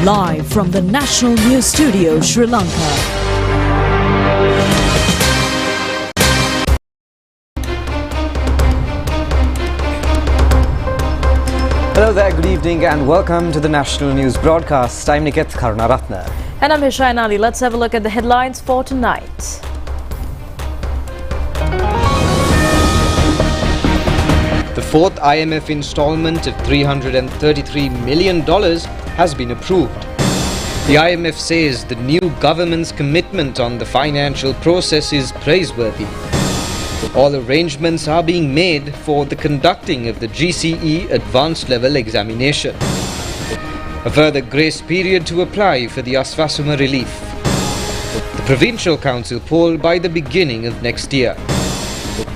Live from the National News Studio, Sri Lanka. Hello there, good evening and welcome to the National News Broadcast. I'm Niket Karunaratne. And I'm Hishain Ali. Let's have a look at the headlines for tonight. The fourth IMF installment of $333 million has been approved. The IMF says the new government's commitment on the financial process is praiseworthy. All arrangements are being made for the conducting of the GCE advanced level examination. A further grace period to apply for the Aswesuma relief. The Provincial Council poll by the beginning of next year.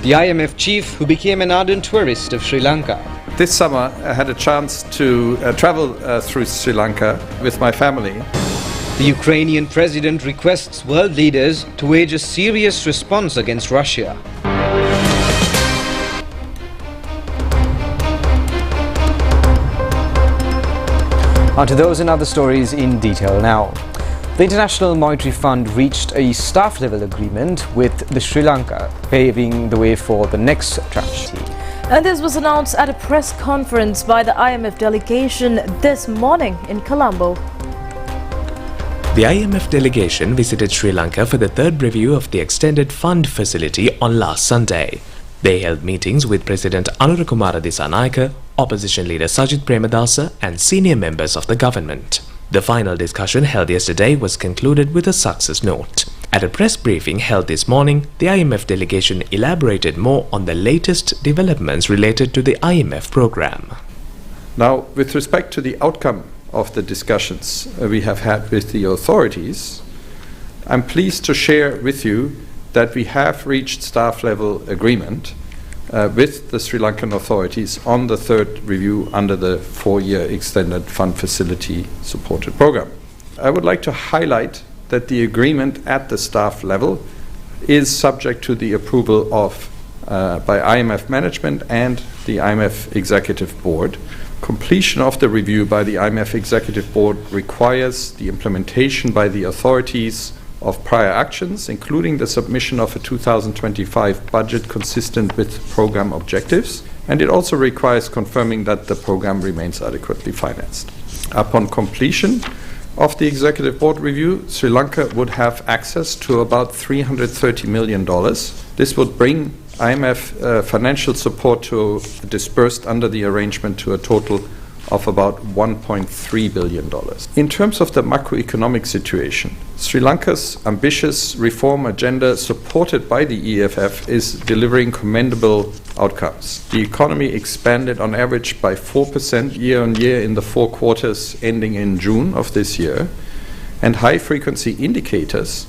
The IMF chief, who became an ardent tourist of Sri Lanka. This summer I had a chance to travel through Sri Lanka with my family. The Ukrainian president requests world leaders to wage a serious response against Russia. On to those and other stories in detail now. The International Monetary Fund reached a staff-level agreement with the Sri Lanka, paving the way for the next tranche. And this was announced at a press conference by the IMF delegation this morning in Colombo. The IMF delegation visited Sri Lanka for the third review of the extended fund facility on last Sunday. They held meetings with President Anurakumara Dissanayake, Opposition leader Sajith Premadasa and senior members of the government. The final discussion held yesterday was concluded with a success note. At a press briefing held this morning, the IMF delegation elaborated more on the latest developments related to the IMF program. Now, with respect to the outcome of the discussions we have had with the authorities, I'm pleased to share with you that we have reached staff-level agreement with the Sri Lankan authorities on the third review under the 4-year extended fund facility supported program. I would like to highlight that the agreement at the staff level is subject to the approval of by IMF management and the IMF Executive Board. Completion of the review by the IMF Executive Board requires the implementation by the authorities of prior actions, including the submission of a 2025 budget consistent with program objectives, and it also requires confirming that the program remains adequately financed. Upon completion of the Executive Board review, Sri Lanka would have access to about $330 million. This would bring IMF financial support to disbursed under the arrangement to a total of about $1.3 billion. In terms of the macroeconomic situation, Sri Lanka's ambitious reform agenda supported by the EFF is delivering commendable outcomes. The economy expanded on average by 4% year-on-year in the 4 quarters ending in June of this year, and high-frequency indicators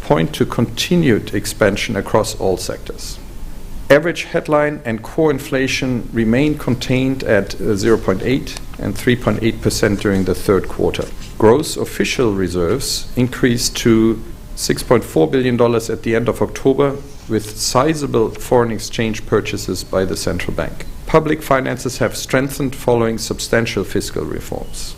point to continued expansion across all sectors. Average headline and core inflation remained contained at 0.8% and 3.8% during the third quarter. Gross official reserves increased to $6.4 billion at the end of October, with sizable foreign exchange purchases by the central bank. Public finances have strengthened following substantial fiscal reforms.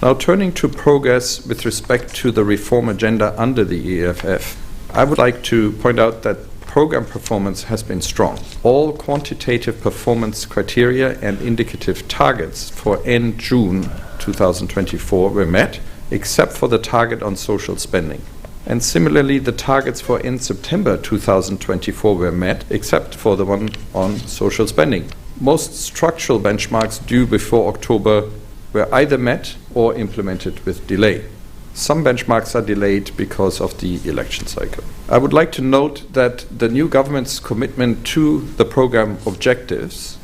Now, turning to progress with respect to the reform agenda under the EFF, I would like to point out that program performance has been strong. All quantitative performance criteria and indicative targets for end June 2024 were met, except for the target on social spending. And similarly, the targets for end September 2024 were met, except for the one on social spending. Most structural benchmarks due before October were either met or implemented with delay. Some benchmarks are delayed because of the election cycle. I would like to note that the new government's commitment to the program objectives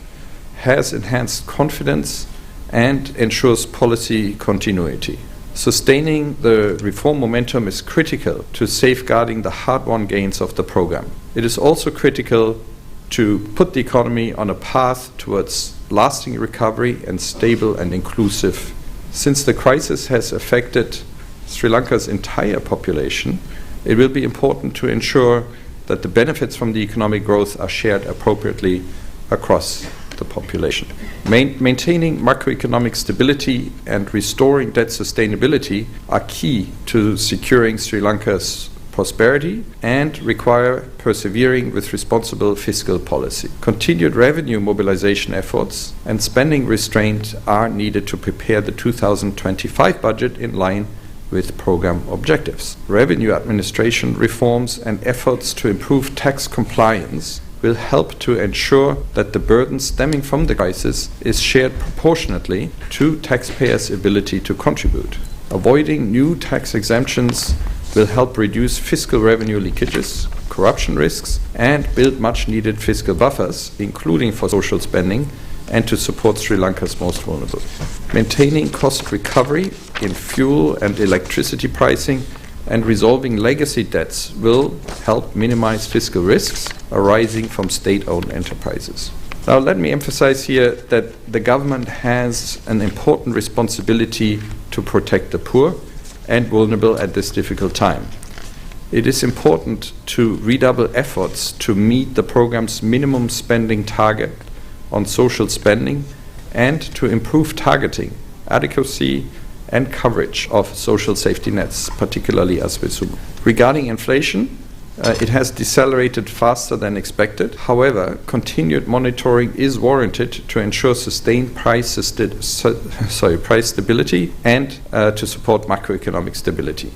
has enhanced confidence and ensures policy continuity. Sustaining the reform momentum is critical to safeguarding the hard-won gains of the program. It is also critical to put the economy on a path towards lasting recovery and stable and inclusive. Since the crisis has affected Sri Lanka's entire population, it will be important to ensure that the benefits from the economic growth are shared appropriately across the population. Maintaining macroeconomic stability and restoring debt sustainability are key to securing Sri Lanka's prosperity and require persevering with responsible fiscal policy. Continued revenue mobilization efforts and spending restraint are needed to prepare the 2025 budget in line with program objectives. Revenue administration reforms and efforts to improve tax compliance will help to ensure that the burden stemming from the crisis is shared proportionately to taxpayers' ability to contribute. Avoiding new tax exemptions will help reduce fiscal revenue leakages, corruption risks, and build much-needed fiscal buffers, including for social spending, and to support Sri Lanka's most vulnerable. Maintaining cost recovery in fuel and electricity pricing and resolving legacy debts will help minimize fiscal risks arising from state-owned enterprises. Now, let me emphasize here that the government has an important responsibility to protect the poor and vulnerable at this difficult time. It is important to redouble efforts to meet the program's minimum spending target on social spending and to improve targeting, adequacy, and coverage of social safety nets, particularly Aswesuma. Regarding inflation, it has decelerated faster than expected. However, continued monitoring is warranted to ensure sustained price stability and to support macroeconomic stability.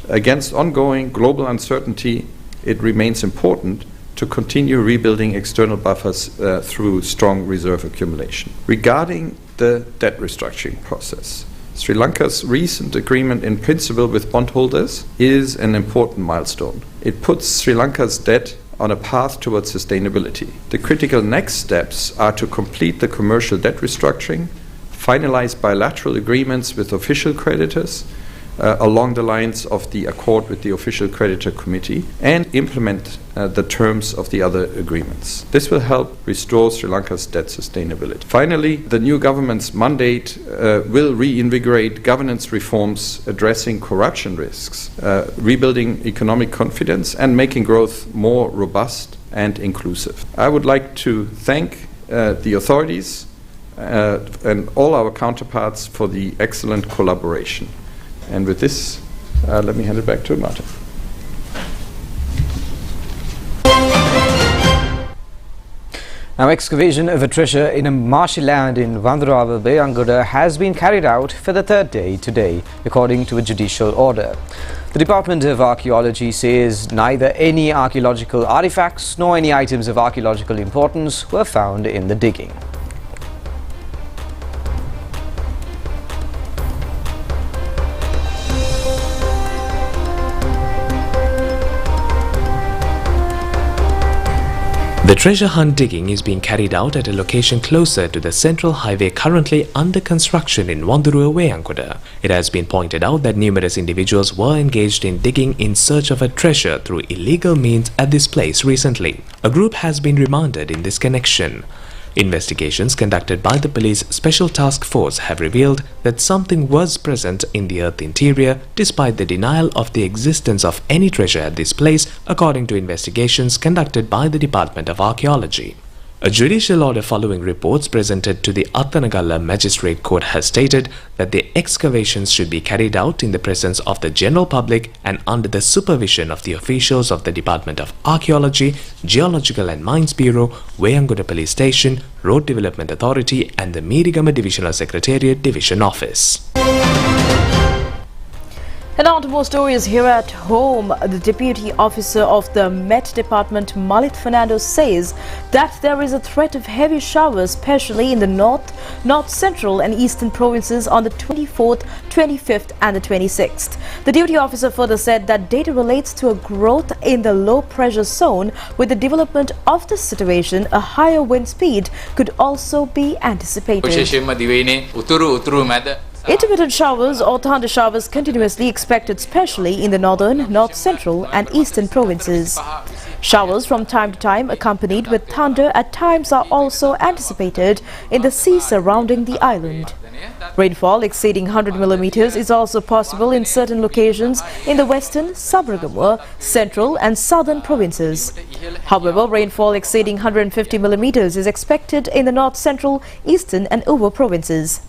Against ongoing global uncertainty, it remains important to continue rebuilding external buffers through strong reserve accumulation. Regarding the debt restructuring process, Sri Lanka's recent agreement in principle with bondholders is an important milestone. It puts Sri Lanka's debt on a path towards sustainability. The critical next steps are to complete the commercial debt restructuring, finalize bilateral agreements with official creditors along the lines of the accord with the official creditor committee, and implement the terms of the other agreements. This will help restore Sri Lanka's debt sustainability. Finally, the new government's mandate will reinvigorate governance reforms addressing corruption risks, rebuilding economic confidence, and making growth more robust and inclusive. I would like to thank the authorities and all our counterparts for the excellent collaboration. And with this, let me hand it back to Martin. Now, excavation of a treasure in a marshy land in Vandurava Bay, Angoda has been carried out for the third day today, according to a judicial order. The Department of Archaeology says neither any archaeological artifacts nor any items of archaeological importance were found in the digging. The treasure hunt digging is being carried out at a location closer to the central highway currently under construction in Vanduruwa, Angoda. It has been pointed out that numerous individuals were engaged in digging in search of a treasure through illegal means at this place recently. A group has been remanded in this connection. Investigations conducted by the police special task force have revealed that something was present in the earth interior despite the denial of the existence of any treasure at this place, according to investigations conducted by the Department of Archaeology. A judicial order following reports presented to the Attanagala Magistrate Court has stated that the excavations should be carried out in the presence of the general public and under the supervision of the officials of the Department of Archaeology, Geological and Mines Bureau, Wayangoda Police Station, Road Development Authority and the Mirigama Divisional Secretariat Division Office. And on to more stories here at home. The Deputy Officer of the Met Department, Malit Fernando, says that there is a threat of heavy showers, especially in the north central and eastern provinces on the 24th, 25th and the 26th. The Duty Officer further said that data relates to a growth in the low pressure zone. With the development of the situation, a higher wind speed could also be anticipated. Intermittent showers or thunder showers continuously expected, especially in the northern, north central and eastern provinces. Showers from time to time accompanied with thunder at times are also anticipated in the sea surrounding the island. Rainfall exceeding 100 millimeters is also possible in certain locations in the western, Sabaragamuwa, central and southern provinces. However, rainfall exceeding 150 millimeters is expected in the north central, eastern and Uva provinces.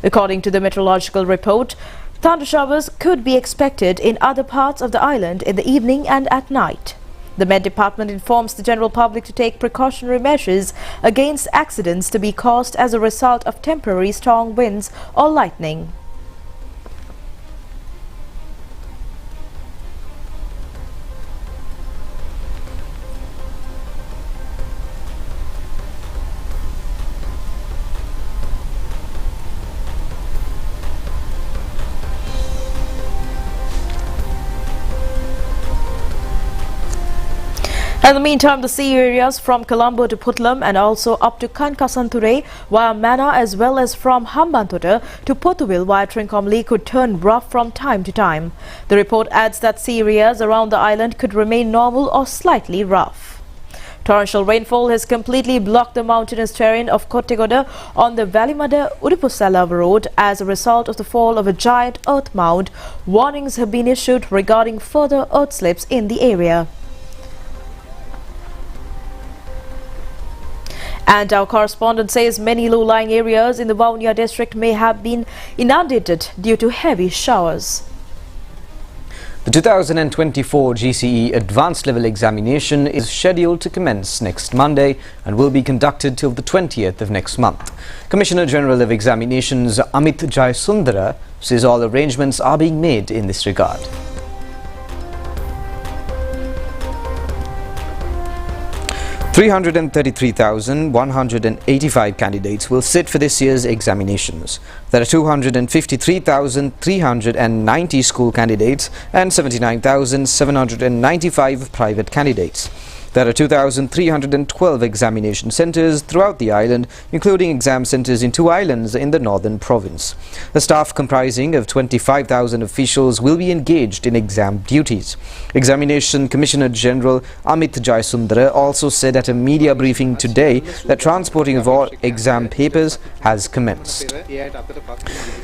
According to the meteorological report, thunder showers could be expected in other parts of the island in the evening and at night. The Met Department informs the general public to take precautionary measures against accidents to be caused as a result of temporary strong winds or lightning. In the meantime, the sea areas from Colombo to Putlam and also up to Kankasanture via Mana as well as from Hambantota to Potuville via Trincomalee could turn rough from time to time. The report adds that sea areas around the island could remain normal or slightly rough. Torrential rainfall has completely blocked the mountainous terrain of Kottegoda on the Valimada-Uripusala road as a result of the fall of a giant earth mound. Warnings have been issued regarding further earth slips in the area. And our correspondent says many low-lying areas in the Vavuniya district may have been inundated due to heavy showers. The 2024 GCE Advanced Level Examination is scheduled to commence next Monday and will be conducted till the 20th of next month. Commissioner General of Examinations Amit Jayasundara says all arrangements are being made in this regard. 333,185 candidates will sit for this year's examinations. There are 253,390 school candidates and 79,795 private candidates. There are 2,312 examination centres throughout the island, including exam centres in 2 islands in the northern province. A staff comprising of 25,000 officials will be engaged in exam duties. Examination Commissioner General Amit Jayasundara also said at a media briefing today that transporting of all exam papers has commenced.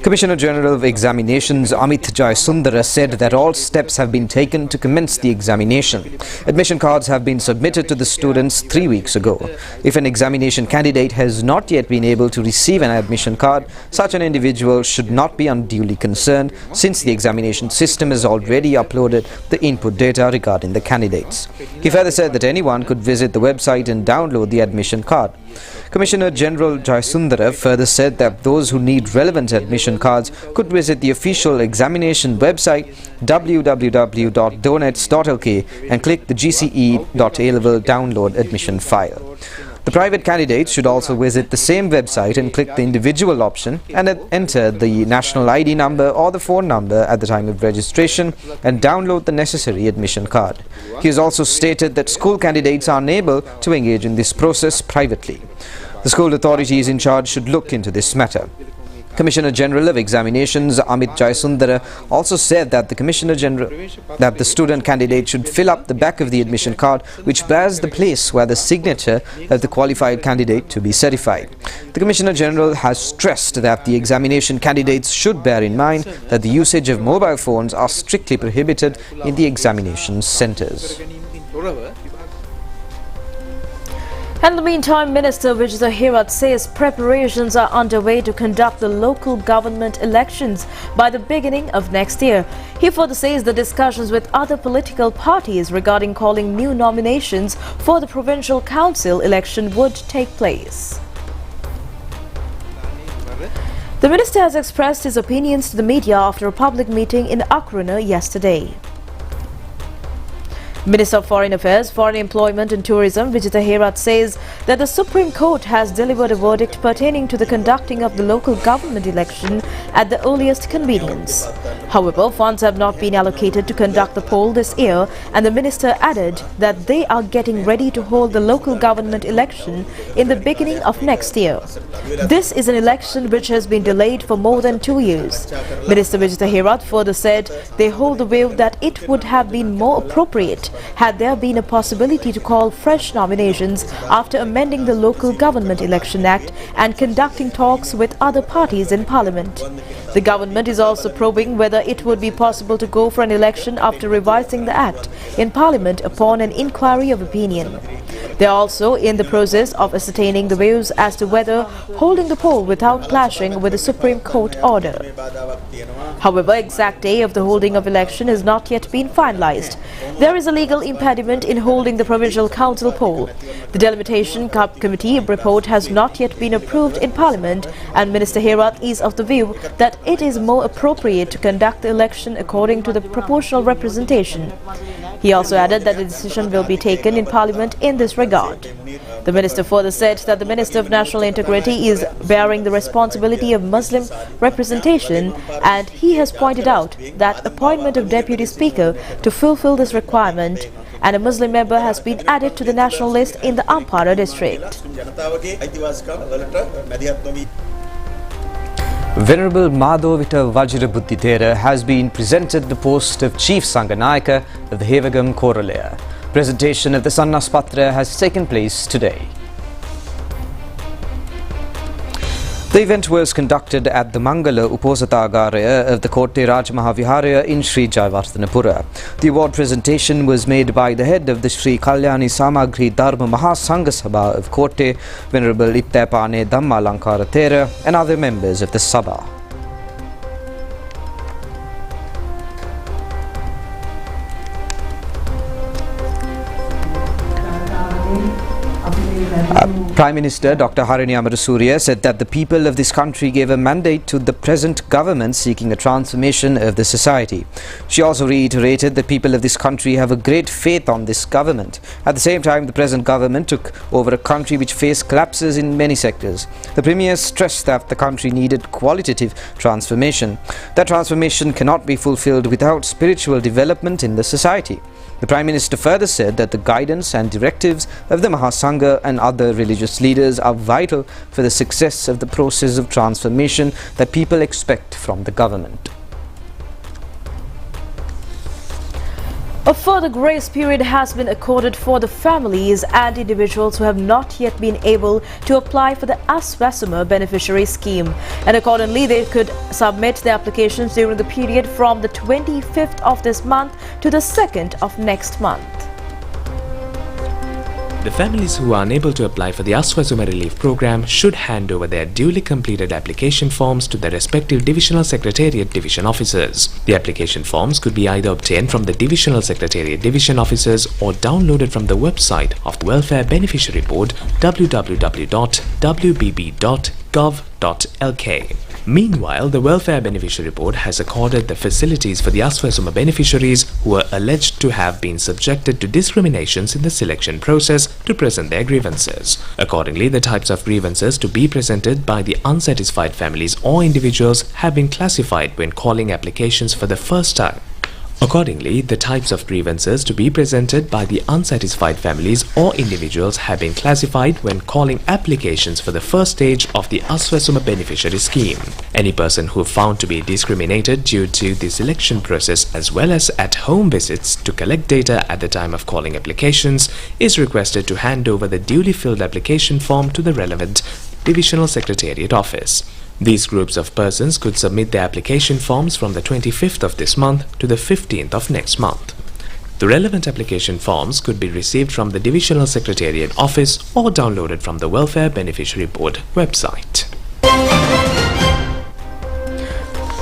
Commissioner General of Examinations Amit Jayasundara said that all steps have been taken to commence the examination. Admission cards have been submitted to the students 3 weeks ago. If an examination candidate has not yet been able to receive an admission card, such an individual should not be unduly concerned since the examination system has already uploaded the input data regarding the candidates. He further said that anyone could visit the website and download the admission card. Commissioner General Jayasundara further said that those who need relevant admission cards could visit the official examination website www.donets.lk and click the GCE.A-level download admission file. The private candidates should also visit the same website and click the individual option and enter the national ID number or the phone number at the time of registration and download the necessary admission card. He has also stated that school candidates are unable to engage in this process privately. The school authorities in charge should look into this matter. Commissioner General of Examinations Amit Jayasundara also said that the student candidate should fill up the back of the admission card which bears the place where the signature of the qualified candidate to be certified. The Commissioner General has stressed that the examination candidates should bear in mind that the usage of mobile phones are strictly prohibited in the examination centres. In the meantime, Minister Vijay Hirat says preparations are underway to conduct the local government elections by the beginning of next year. He further says the discussions with other political parties regarding calling new nominations for the provincial council election would take place. The minister has expressed his opinions to the media after a public meeting in Akrana yesterday. Minister of Foreign Affairs, Foreign Employment and Tourism Vijay Hirat says that the Supreme Court has delivered a verdict pertaining to the conducting of the local government election at the earliest convenience. However, funds have not been allocated to conduct the poll this year, and the minister added that they are getting ready to hold the local government election in the beginning of next year. This is an election which has been delayed for more than 2 years. Minister Vijay Hirat further said they hold the view that it would have been more appropriate had there been a possibility to call fresh nominations after amending the Local Government Election Act and conducting talks with other parties in Parliament. The government is also probing whether it would be possible to go for an election after revising the Act in Parliament upon an inquiry of opinion. They are also in the process of ascertaining the views as to whether holding the poll without clashing with the Supreme Court order. However, exact day of the holding of election has not yet been finalized. There is a legal impediment in holding the Provincial Council poll. The Delimitation Committee report has not yet been approved in Parliament, and Minister Herat is of the view that it is more appropriate to conduct the election according to the proportional representation. He also added that a decision will be taken in Parliament in this regard. The minister further said that the Minister of National Integrity is bearing the responsibility of Muslim representation, and he has pointed out that appointment of Deputy Speaker to fulfill this requirement, and a Muslim member has been added to the national list in the Ampara district. Venerable Madhovita Vajrabuddhithera has been presented the post of Chief Sanganayaka of the Hevagam Koralaya. Presentation of the Sannaspatra has taken place today. The event was conducted at the Mangala Uposathagaraya of the Kotte Raj Mahaviharaya in Sri Jayavardhanapura. The award presentation was made by the head of the Sri Kalyani Samagri Dharma Mahasangha Sabha of Kotte, Venerable Ittapane Dhammalankara Thera, and other members of the Sabha. Prime Minister Dr. Harini Amarasuriya said that the people of this country gave a mandate to the present government seeking a transformation of the society. She also reiterated that people of this country have a great faith on this government. At the same time, the present government took over a country which faced collapses in many sectors. The Premier stressed that the country needed qualitative transformation. That transformation cannot be fulfilled without spiritual development in the society. The Prime Minister further said that the guidance and directives of the Mahasangha and other religious leaders are vital for the success of the process of transformation that people expect from the government. A further grace period has been accorded for the families and individuals who have not yet been able to apply for the Aswesuma beneficiary scheme, and accordingly they could submit their applications during the period from the 25th of this month to the 2nd of next month. The families who are unable to apply for the Aswesuma Relief Program should hand over their duly completed application forms to their respective Divisional Secretariat Division Officers. The application forms could be either obtained from the Divisional Secretariat Division Officers or downloaded from the website of the Welfare Beneficiary Board www.wbb.gov.lk. Meanwhile, the Welfare Beneficiary Board has accorded the facilities for the Aswesuma beneficiaries who are alleged to have been subjected to discriminations in the selection process to present their grievances. Accordingly, the types of grievances to be presented by the unsatisfied families or individuals have been classified when calling applications for the first time. Accordingly, the types of grievances to be presented by the unsatisfied families or individuals have been classified when calling applications for the first stage of the Aswesuma beneficiary scheme. Any person who found to be discriminated due to the selection process as well as at home visits to collect data at the time of calling applications is requested to hand over the duly filled application form to the relevant Divisional Secretariat Office. These groups of persons could submit their application forms from the 25th of this month to the 15th of next month. The relevant application forms could be received from the Divisional Secretariat Office or downloaded from the Welfare Beneficiary Board website.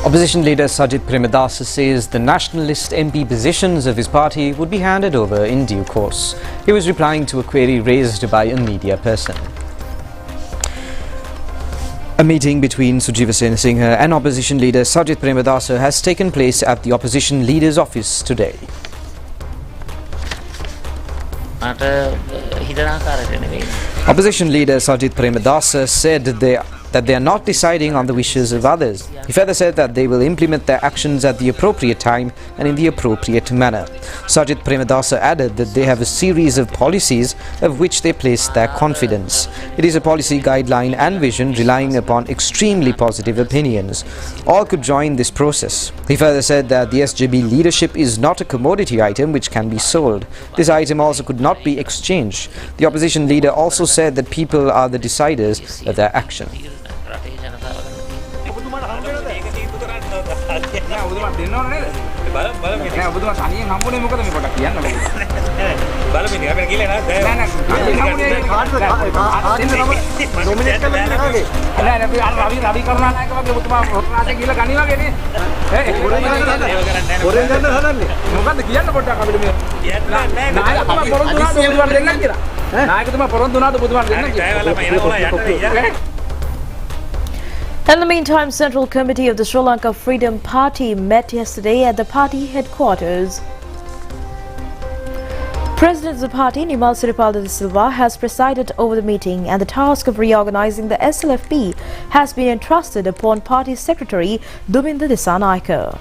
Opposition leader Sajid Premadasa says the nationalist MP positions of his party would be handed over in due course. He was replying to a query raised by a media person. A meeting between Sujiva Senasinghe and opposition leader Sajid Premadasa has taken place at the opposition leader's office today. Opposition leader Sajid Premadasa said that they are not deciding on the wishes of others. He further said that they will implement their actions at the appropriate time and in the appropriate manner. Sajid Premadasa added that they have a series of policies of which they place their confidence. It is a policy guideline and vision relying upon extremely positive opinions. All could join this process. He further said that the SJB leadership is not a commodity item which can be sold. This item also could not be exchanged. The opposition leader also said that people are the deciders of their action. In the meantime, Central Committee of the Sri Lanka Freedom Party met yesterday at the party headquarters. President of the party, Nimal Siripala de Silva, has presided over the meeting, and the task of reorganizing the SLFP has been entrusted upon party secretary Duminda Dissanayake.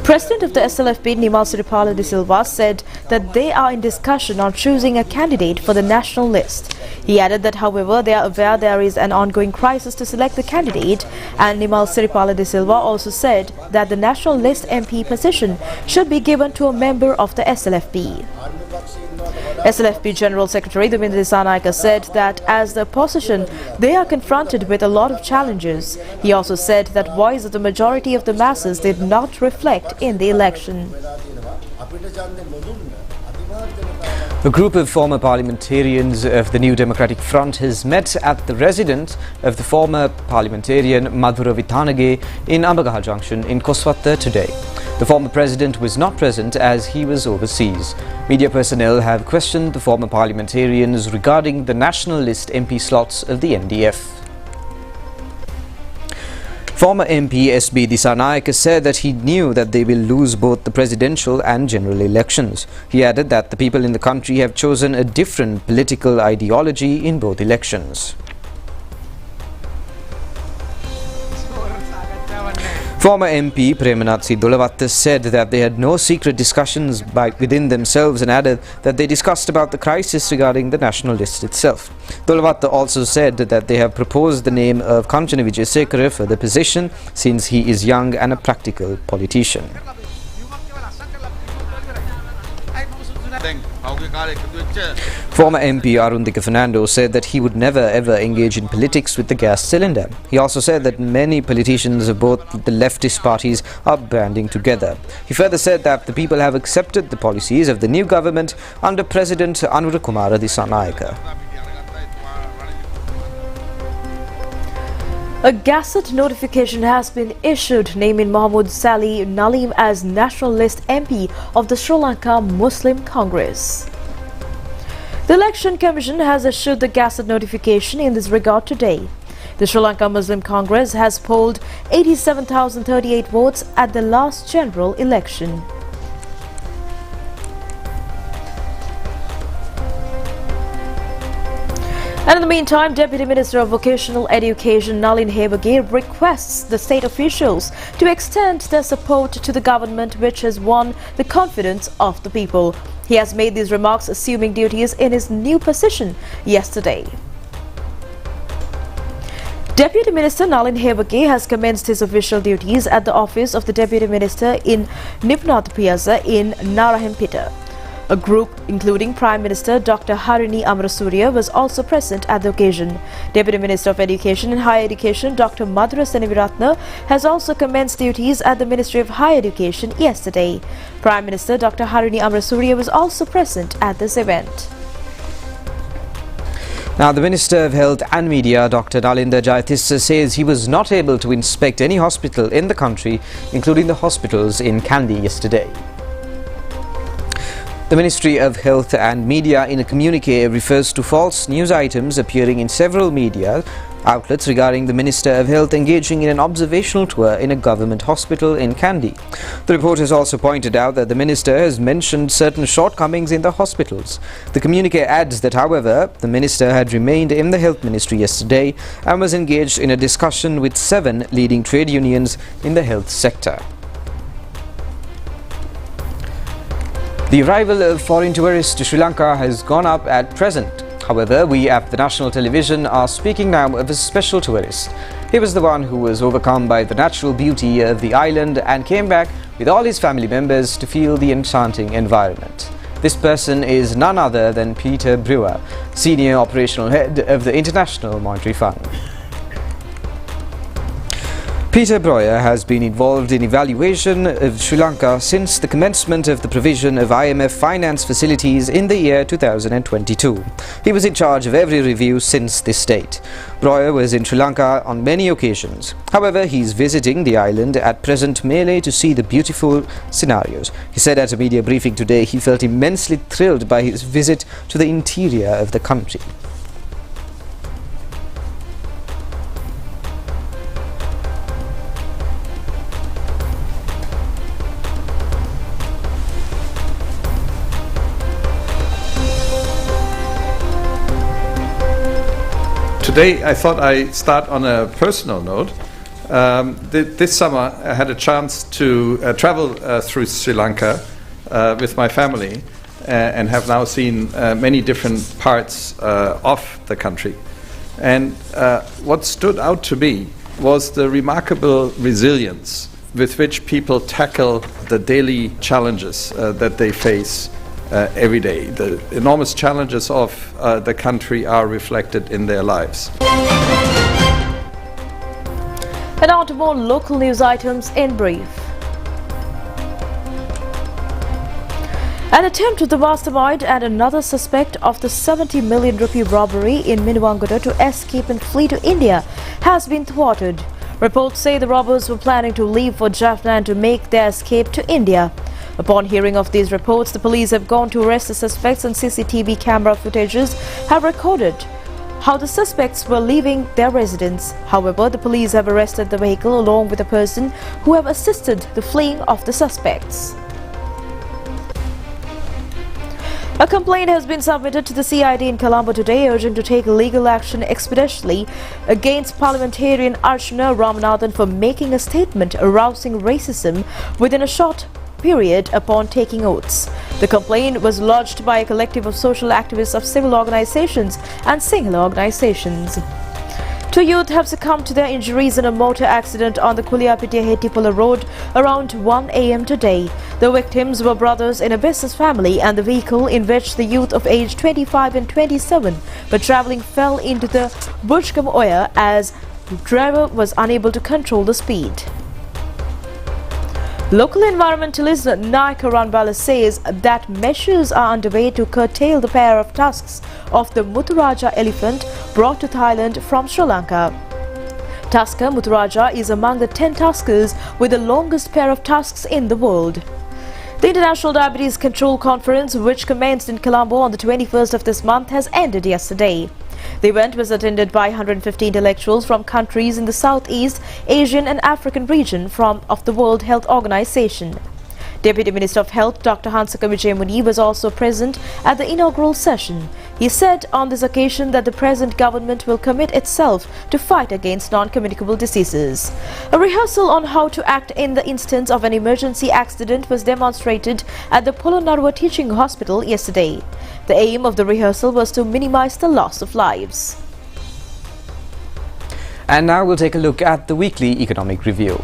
President of the SLFP, Nimal Siripala de Silva, said that they are in discussion on choosing a candidate for the national list. He added that, however, they are aware there is an ongoing crisis to select the candidate, and Nimal Siripala de Silva also said that the national list MP position should be given to a member of the SLFP. SLFP General Secretary Duminda Dissanayake said that as the opposition, they are confronted with a lot of challenges. He also said that voice of the majority of the masses did not reflect in the election. A group of former parliamentarians of the New Democratic Front has met at the residence of the former parliamentarian Madhura Vithanage in Ambagaha Junction in Koswatha today. The former president was not present as he was overseas. Media personnel have questioned the former parliamentarians regarding the national list MP slots of the NDF. Former MP S.B. Dissanayake said that he knew that they will lose both the presidential and general elections. He added that the people in the country have chosen a different political ideology in both elections. Former MP Premanatsi Dolavatta said that they had no secret discussions within themselves and added that they discussed about the crisis regarding the national list itself. Dolavatta also said that they have proposed the name of Kanchana Wijesekara for the position since he is young and a practical politician. Former MP Arundika Fernando said that he would never ever engage in politics with the gas cylinder. He also said that many politicians of both the leftist parties are banding together. He further said that the people have accepted the policies of the new government under President Anurakumara Dissanayake. A Gazette notification has been issued naming Mohammad Salih Nalim as National List MP of the Sri Lanka Muslim Congress. The Election Commission has issued the Gazette notification in this regard today. The Sri Lanka Muslim Congress has polled 87,038 votes at the last general election. And in the meantime, Deputy Minister of Vocational Education Nalin Hebage requests the state officials to extend their support to the government, which has won the confidence of the people. He has made these remarks assuming duties in his new position yesterday. Deputy Minister Nalin Hebage has commenced his official duties at the office of the Deputy Minister in Nipnath Piazza in Narayanpeta. A group including Prime Minister Dr. Harini Amarasuriya was also present at the occasion. Deputy Minister of Education and Higher Education Dr. Madhura Seneviratne has also commenced duties at the Ministry of Higher Education yesterday. Prime Minister Dr. Harini Amarasuriya was also present at this event. Now, the Minister of Health and Media, Dr. Nalinda Jayatissa, says he was not able to inspect any hospital in the country, including the hospitals in Kandy yesterday. The Ministry of Health and Media in a communique refers to false news items appearing in several media outlets regarding the Minister of Health engaging in an observational tour in a government hospital in Kandy. The report has also pointed out that the Minister has mentioned certain shortcomings in the hospitals. The communique adds that, however, the Minister had remained in the Health Ministry yesterday and was engaged in a discussion with 7 leading trade unions in the health sector. The arrival of foreign tourists to Sri Lanka has gone up at present. However, we at the national television are speaking now of a special tourist. He was the one who was overcome by the natural beauty of the island and came back with all his family members to feel the enchanting environment. This person is none other than Peter Brewer, Senior Operational Head of the International Monetary Fund. Peter Breuer has been involved in evaluation of Sri Lanka since the commencement of the provision of IMF finance facilities in the year 2022. He was in charge of every review since this date. Breuer was in Sri Lanka on many occasions. However, he is visiting the island at present merely to see the beautiful scenarios. He said at a media briefing today he felt immensely thrilled by his visit to the interior of the country. Today, I thought I'd start on a personal note. This summer, I had a chance to travel through Sri Lanka with my family and have now seen many different parts of the country. And what stood out to me was the remarkable resilience with which people tackle the daily challenges that they face every day. The enormous challenges of the country are reflected in their lives. And now to more local news items in brief. An attempt of the mastermind and another suspect of the 70 million rupee robbery in Minuwangoda to escape and flee to India has been thwarted. Reports say the robbers were planning to leave for Jaffna and to make their escape to India. Upon hearing of these reports, the police have gone to arrest the suspects, and CCTV camera footages have recorded how the suspects were leaving their residence. However, the police have arrested the vehicle along with a person who have assisted the fleeing of the suspects. A complaint has been submitted to the CID in Colombo today urging to take legal action expeditiously against parliamentarian Archana Ramanathan for making a statement arousing racism within a short period upon taking oaths. The complaint was lodged by a collective of social activists of civil organizations and single organizations. 2 youth have succumbed to their injuries in a motor accident on the Kuliapitiya-Hettipulla road around 1 a.m. today. The victims were brothers in a business family, and the vehicle in which the youth of age 25 and 27 were travelling fell into the Bujkam Oya as the driver was unable to control the speed. Local environmentalist Naika Ranbala says that measures are underway to curtail the pair of tusks of the Muthuraja elephant brought to Thailand from Sri Lanka. Tusker Muthuraja is among the 10 tuskers with the longest pair of tusks in the world. The International Diabetes Control Conference, which commenced in Colombo on the 21st of this month, has ended yesterday. The event was attended by 150 intellectuals from countries in the Southeast Asian and African region of the World Health Organization. Deputy Minister of Health Dr. Hansaka Vijayamuni was also present at the inaugural session. He said on this occasion that the present government will commit itself to fight against non-communicable diseases. A rehearsal on how to act in the instance of an emergency accident was demonstrated at the Polonnaruwa Teaching Hospital yesterday. The aim of the rehearsal was to minimize the loss of lives. And now we'll take a look at the weekly economic review.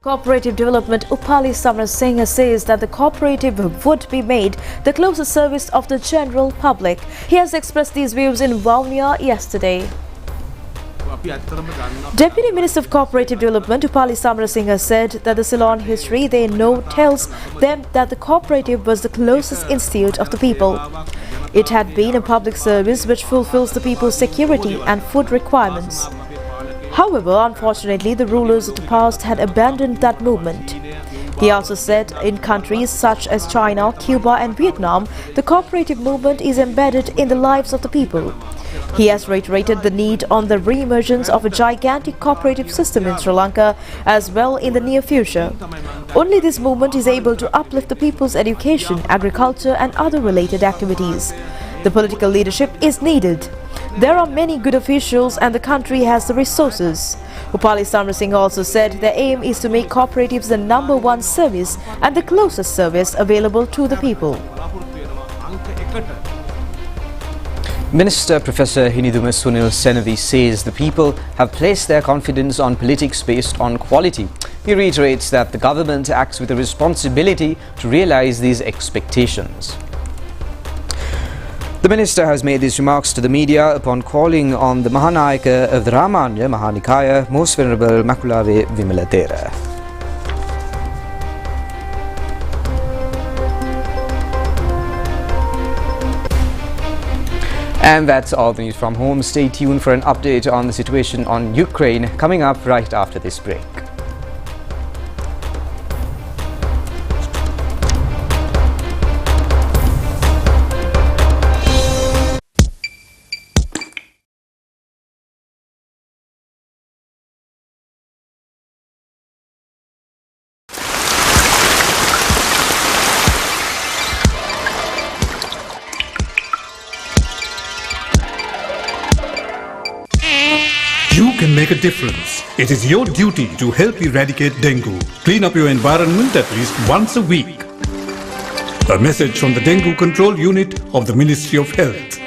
Cooperative Development Upali Samarasinha says that the cooperative would be made the closest service of the general public. He has expressed these views in Vavuniya yesterday. Deputy Minister of Cooperative Development Upali Samarasinha said that the Ceylon history they know tells them that the cooperative was the closest institute of the people. It had been a public service which fulfills the people's security and food requirements. However, unfortunately, the rulers of the past had abandoned that movement. He also said in countries such as China, Cuba and Vietnam, the cooperative movement is embedded in the lives of the people. He has reiterated the need on the re-emergence of a gigantic cooperative system in Sri Lanka as well in the near future. Only this movement is able to uplift the people's education, agriculture and other related activities. The political leadership is needed. There are many good officials and the country has the resources. Upali Samarasinha also said their aim is to make cooperatives the #1 service and the closest service available to the people. Minister Professor Hiniduma Sunil Senavi says the people have placed their confidence on politics based on quality. He reiterates that the government acts with a responsibility to realize these expectations. The minister has made these remarks to the media upon calling on the Mahanayaka of the Ramanya Mahanikaya, Most Venerable Makulave Vimalatera. And that's all the news from home. Stay tuned for an update on the situation on Ukraine coming up right after this break. You can make a difference. It is your duty to help eradicate dengue. Clean up your environment at least once a week. A message from the Dengue Control Unit of the Ministry of Health.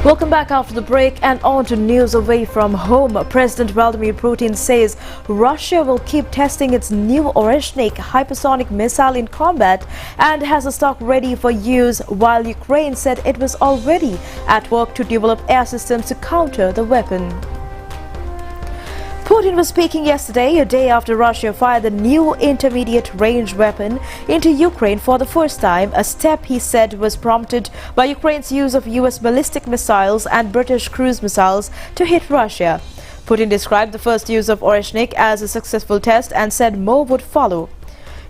Welcome back after the break and on to news away from home. President Vladimir Putin says Russia will keep testing its new Oreshnik hypersonic missile in combat and has a stock ready for use, while Ukraine said it was already at work to develop air systems to counter the weapon. Putin was speaking yesterday, a day after Russia fired the new intermediate-range weapon into Ukraine for the first time, a step he said was prompted by Ukraine's use of US ballistic missiles and British cruise missiles to hit Russia. Putin described the first use of Oreshnik as a successful test and said more would follow.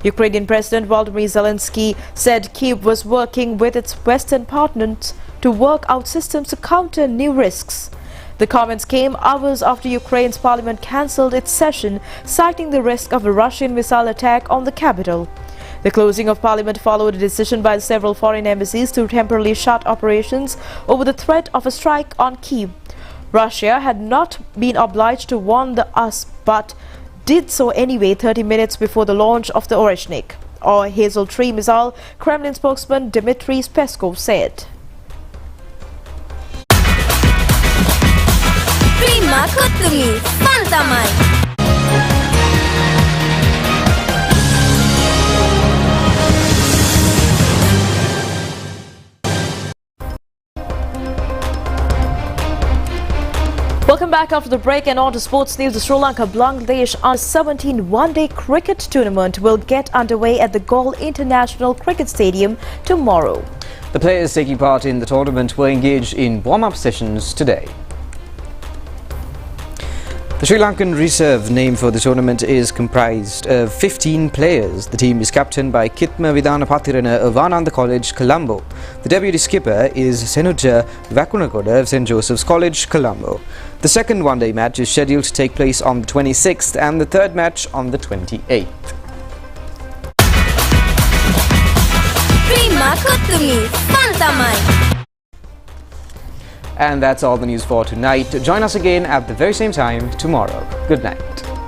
Ukrainian President Volodymyr Zelensky said Kyiv was working with its Western partners to work out systems to counter new risks. The comments came hours after Ukraine's parliament cancelled its session, citing the risk of a Russian missile attack on the capital. The closing of parliament followed a decision by several foreign embassies to temporarily shut operations over the threat of a strike on Kyiv. Russia had not been obliged to warn the US, but did so anyway 30 minutes before the launch of the Oreshnik, or Hazel Tree missile, Kremlin spokesman Dmitry Peskov said. Prima Kutumi, Fantamai. Welcome back after the break and on to sports news. The Sri Lanka-Bangladesh Under-17 one-day cricket tournament will get underway at the Galle International Cricket Stadium tomorrow. The players taking part in the tournament were engaged in warm-up sessions today. The Sri Lankan reserve name for the tournament is comprised of 15 players. The team is captained by Kitma Vidhanapathirana of Ananda College, Colombo. The deputy skipper is Senuja Vakunagoda of St. Joseph's College, Colombo. The second one-day match is scheduled to take place on the 26th and the third match on the 28th. Prima Kutumi, Fantamai. And that's all the news for tonight. Join us again at the very same time tomorrow. Good night.